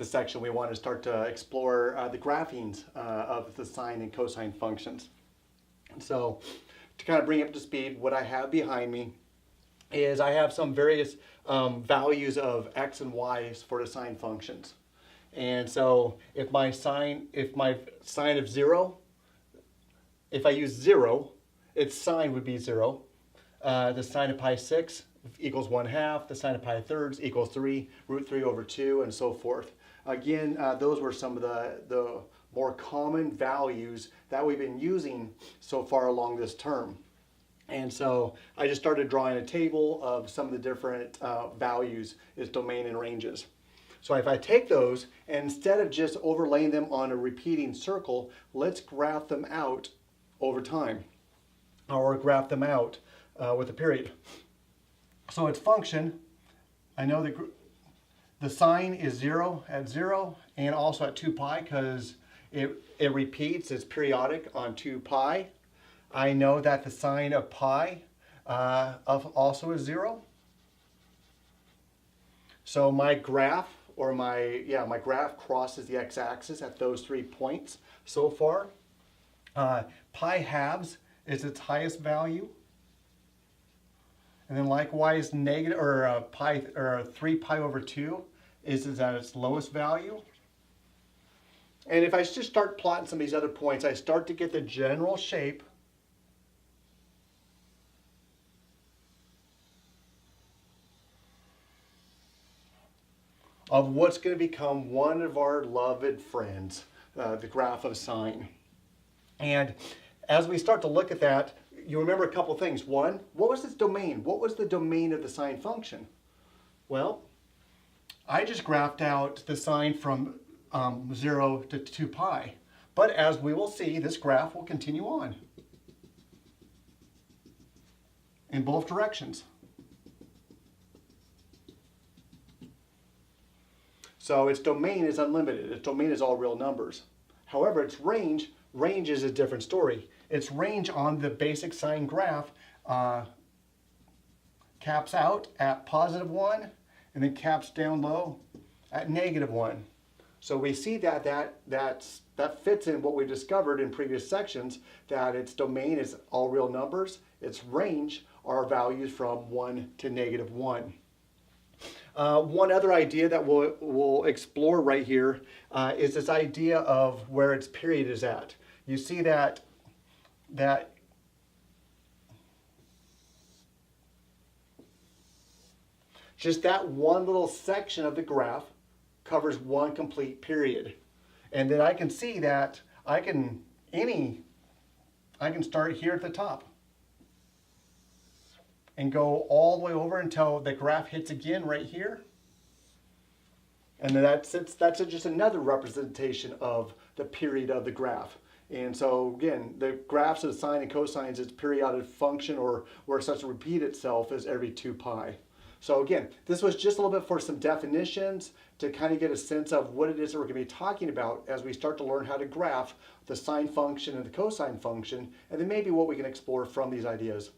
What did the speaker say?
the section we want to start to explore the graphings of the sine and cosine functions. And so to kind of bring up to speed, what I have behind me is I have some various values of x and y's for the sine functions. And so if my sine of 0, if I use 0, its sine would be 0. The sine of pi 6 equals 1/2. The sine of pi thirds equals 3, root 3 over 2, and so forth. Again, those were some of the more common values that we've been using so far along this term. And so I just started drawing a table of some of the different values, its domain and ranges. So if I take those, and instead of just overlaying them on a repeating circle, let's graph them out over time, or graph them out with a period. So its function, I know the sine is 0 at 0 and also at 2 pi because it repeats, it's periodic on 2 pi. I know that the sine of pi also is 0. So my graph, or my graph crosses the x-axis at those 3 points so far. Pi halves is its highest value. And then likewise, negative or 3 pi over 2 is at its lowest value. And if I just start plotting some of these other points, I start to get the general shape of what's going to become one of our loved friends, the graph of sine. And as we start to look at that, you remember a couple things. One, what was its domain? What was the domain of the sine function? Well, I just graphed out the sine from 0 to 2 pi. But as we will see, this graph will continue on in both directions. So its domain is unlimited. Its domain is all real numbers. However, its range is a different story. Its range on the basic sine graph caps out at +1 and then caps down low at -1. So we see that fits in what we discovered in previous sections, that its domain is all real numbers. Its range are values from 1 to -1. One other idea that we'll explore right here is this idea of where its period is at. You see that just that one little section of the graph covers one complete period. And then I can see that I can start here at the top and go all the way over until the graph hits again right here. And then that's just another representation of the period of the graph. And so again, the graphs of the sine and cosines, its periodic function, or where it starts to repeat itself, is every 2 pi. So again, this was just a little bit for some definitions to kind of get a sense of what it is that we're going to be talking about as we start to learn how to graph the sine function and the cosine function, and then maybe what we can explore from these ideas.